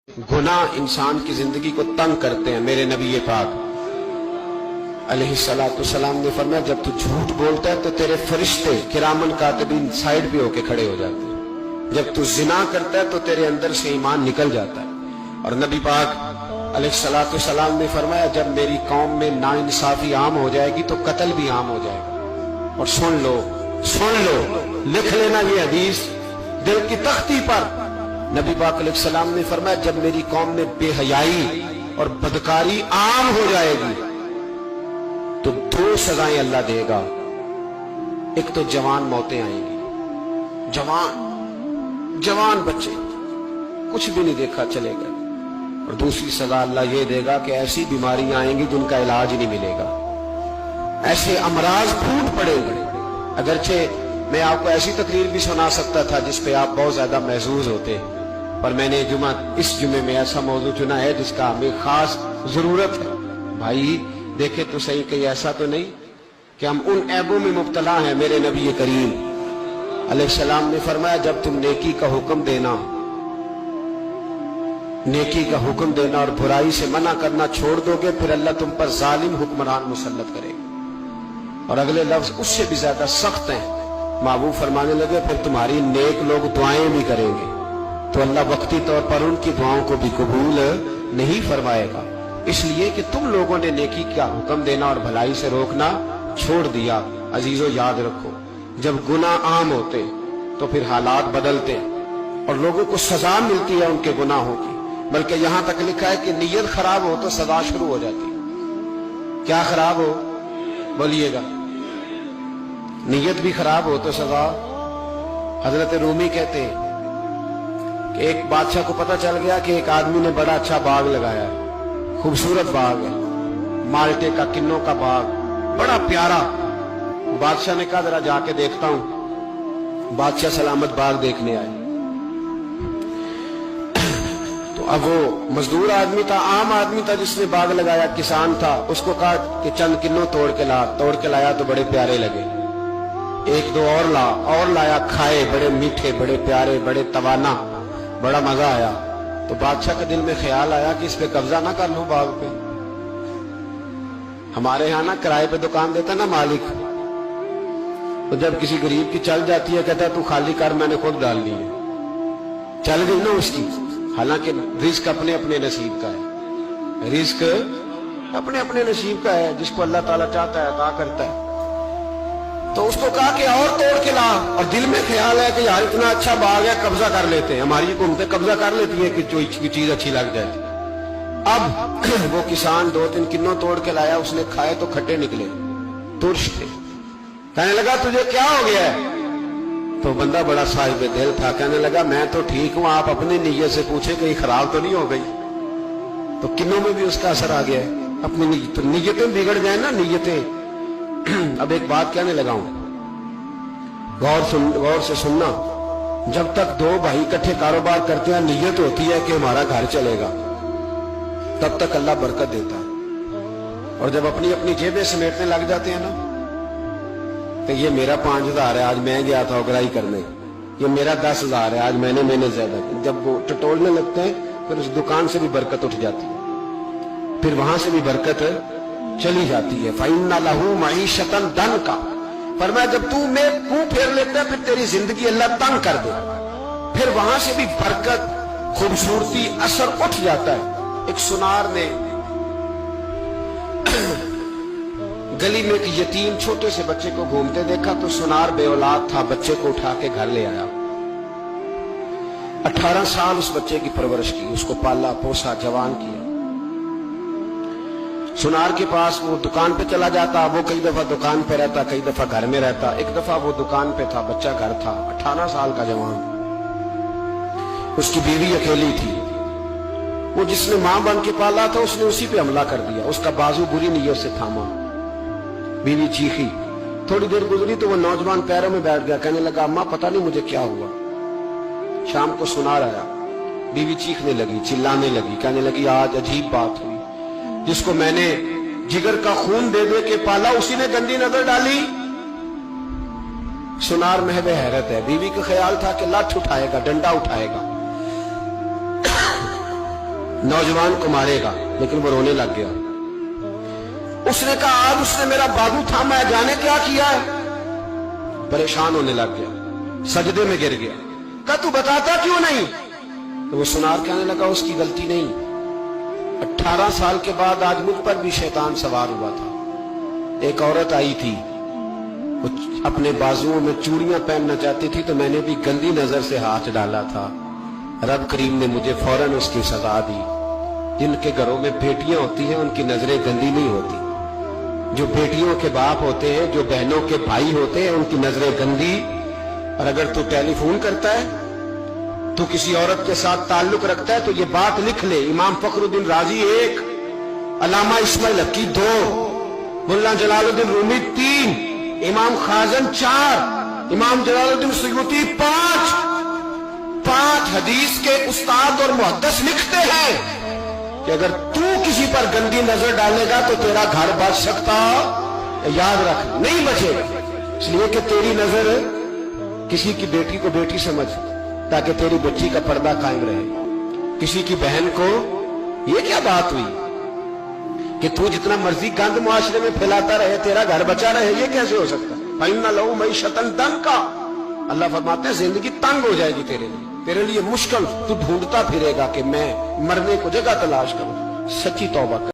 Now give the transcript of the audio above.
गुनाह इंसान की जिंदगी को तंग करते हैं। मेरे नबी पाक अलैहिस्सलाम ने फरमाया, जब तू झूठ बोलता है तो तेरे फरिश्ते किरामन कातिबीन साइड पे होके खड़े हो जाते हैं। जब तू जिना करता है तो तेरे अंदर से ईमान निकल जाता है। और नबी पाक अलैहिस्सलाम ने फरमाया, जब मेरी कौम में नाइंसाफी आम हो जाएगी तो कत्ल भी आम हो जाएगा। और सुन लो, लिख लेना ये हदीस दिल की तख्ती पर। नबी पाक अलैहिस्सलाम ने फरमाया, जब मेरी कौम में बेहयाई और बदकारी आम हो जाएगी तो दो सजाएं अल्लाह देगा। एक तो जवान मौतें आएंगी, जवान बच्चे कुछ भी नहीं देखा चले गए। और दूसरी सजा अल्लाह ये देगा कि ऐसी बीमारियां आएंगी जिनका इलाज ही नहीं मिलेगा, ऐसे अमराज फूट पड़ेंगे। अगरचे मैं आपको ऐसी तकरीर भी सुना सकता था जिस पे आप बहुत ज्यादा महसूस होते, पर मैंने इस जुमे में ऐसा मौजू चुना है जिसका हमें खास जरूरत है। भाई देखे तो सही, कहीं ऐसा तो नहीं कि हम उन ऐबों में मुब्तला हैं। मेरे नबी करीम अलैहिस्सलाम ने फरमाया, जब तुम नेकी का हुक्म देना और बुराई से मना करना छोड़ दोगे, फिर अल्लाह तुम पर जालिम हुक्मरान मुसल्लत करेगा। और अगले लफ्ज उससे भी ज्यादा सख्त हैं। महबूब फरमाने लगे, फिर तुम्हारी नेक लोग दुआएं भी करेंगे तो अल्लाह वक्ती तौर पर उनकी दुआओं को भी कबूल नहीं फरमाएगा, इसलिए कि तुम लोगों ने नेकी का हुक्म देना और भलाई से रोकना छोड़ दिया। अजीजों याद रखो, जब गुनाह आम होते तो फिर हालात बदलते और लोगों को सजा मिलती है उनके गुनाहों की। बल्कि यहां तक लिखा है कि नीयत खराब हो तो सजा शुरू हो जाती है। क्या खराब हो, बोलिएगा? नीयत भी खराब हो तो सजा। हजरत रूमी कहते हैं कि एक बादशाह को पता चल गया कि एक आदमी ने बड़ा अच्छा बाग लगाया है, खूबसूरत बाग है, माल्टे का, किन्नों का बाग, बड़ा प्यारा। बादशाह ने कहा जरा जाके देखता हूं। बादशाह सलामत बाग देखने आए तो अब वो मजदूर आदमी था, आम आदमी था जिसने बाग लगाया, किसान था। उसको कहा कि चंद किन्नों तोड़ के लाया तो बड़े प्यारे लगे। एक दो और लाया, खाए, बड़े मीठे, बड़े प्यारे, बड़े तवाना, बड़ा मजा आया। तो बादशाह के दिल में ख्याल आया कि इस पे कब्जा ना कर लूं बाग पे। हमारे यहां ना किराए पे दुकान देता ना मालिक, तो जब किसी गरीब की चल जाती है कहता है तू खाली कर, मैंने खुद डाल ली है। चल गई ना उसकी, हालांकि रिस्क अपने अपने नसीब का है, रिस्क अपने अपने नसीब का है। जिसको अल्लाह ताला चाहता है अता करता है। तो उसको कहा कि और तोड़ के ला, और दिल में ख्याल है कि यार इतना अच्छा बाग है, कब्जा कर लेते हैं। हमारी हुकूमतें कब्जा कर लेती है कि कोई चीज अच्छी लग जाए। अब वो किसान 2-3 किन्नों तोड़ के लाया, उसने खाए तो खट्टे निकले, तुर्श थे। कहने लगा तुझे क्या हो गया है? तो बंदा बड़ा साहिब दिल था, कहने लगा मैं तो ठीक हूं, आप अपनी नीयत से पूछे कहीं खराब तो नहीं हो गई। तो किन्नों में भी उसका असर आ गया है। अपनी नीयतें बिगड़ जाए ना, नीयतें। अब एक बात कहने लगा हूं, गौर से सुनना। जब तक दो भाई इकट्ठे कारोबार करते हैं, नीयत होती है कि हमारा घर चलेगा, तब तक अल्लाह बरकत देता है। और जब अपनी अपनी जेबें समेटने लग जाते हैं ना, तो ये मेरा 5,000 है, आज मैं गया था उगराई करने, ये मेरा 10,000 है, आज मैंने ज्यादा किया। जब वो टटोलने लगते हैं फिर उस दुकान से भी बरकत उठ जाती है, फिर वहां से भी बरकत चली जाती है। फ़इन्ना लहू मईशतन दन का, पर मैं जब तू में मुंह फेर लेता है फिर तेरी जिंदगी अल्लाह तंग कर दे, फिर वहां से भी बरकत, खूबसूरती, असर उठ जाता है। एक सुनार ने गली में एक यतीम छोटे से बच्चे को घूमते देखा तो सुनार बेऔलाद था, बच्चे को उठा के घर ले आया। 18 साल उस बच्चे की परवरिश की, उसको पाला पोसा, जवान किया। सुनार के पास वो दुकान पे चला जाता, वो कई दफा दुकान पे रहता, कई दफा घर में रहता। एक दफा वो दुकान पे था, बच्चा घर था, 18 साल का जवान। उसकी बीवी अकेली थी। वो जिसने मां बन के पाला था उसने उसी पे हमला कर दिया, उसका बाजू बुरी नीयत से थामा। बीवी चीखी, थोड़ी देर गुजरी तो वो नौजवान पैरों में बैठ गया, कहने लगा अम्मा पता नहीं मुझे क्या हुआ। शाम को सुनार आया, बीवी चीखने लगी, चिल्लाने लगी, कहने लगी आज अजीब बात हुई, जिसको मैंने जिगर का खून दे दे के पाला उसी ने गंदी नजर डाली। सुनार महवे हैरत है। बीवी का ख्याल था कि लाठ उठाएगा, डंडा उठाएगा, नौजवान को मारेगा, लेकिन वो रोने लग गया। उसने कहा आज उसने मेरा बाजू थामा है, जाने क्या किया है। परेशान होने लग गया, सजदे में गिर गया। कहा तू बताता क्यों नहीं? तो वो सुनार कहने लगा उसकी गलती नहीं, 18 साल के बाद आज मुझ पर भी शैतान सवार हुआ था। एक औरत आई थी, वो अपने बाजुओं में चूड़ियां पहनना चाहती थी, तो मैंने भी गंदी नजर से हाथ डाला था। रब करीम ने मुझे फौरन उसकी सजा दी। जिनके घरों में बेटियां होती हैं उनकी नजरें गंदी नहीं होती। जो बेटियों के बाप होते हैं, जो बहनों के भाई होते हैं, उनकी नजरें गंदी। और अगर तू टेलीफोन करता है, तू किसी औरत के साथ ताल्लुक रखता है, तो ये बात लिख ले, इमाम फखरुद्दीन राजी 1, अल्लामा इस्माइल हकी 2, मुल्ला जलालुद्दीन रूमी 3, इमाम खाजन 4, इमाम जलालुद्दीन सुयूती 5 हदीस के उस्ताद और मुहद्दिस लिखते हैं कि अगर तू किसी पर गंदी नजर डालेगा तो तेरा घर बच सकता, याद रख, नहीं बचेगा। इसलिए कि तेरी नजर किसी की बेटी को बेटी समझ, ताकि तेरी बच्ची का पर्दा कायम रहे। किसी की बहन को, ये क्या बात हुई कि तू जितना मर्जी गंद मुआशरे में फैलाता रहे, तेरा घर बचा रहे, ये कैसे हो सकता? फइन्ना लहू मईशतन दंका, अल्लाह फरमाते हैं जिंदगी तंग हो जाएगी तेरे लिए मुश्किल। तू ढूंढता फिरेगा कि मैं मरने को जगह तलाश करूं। सच्ची तौबा कर।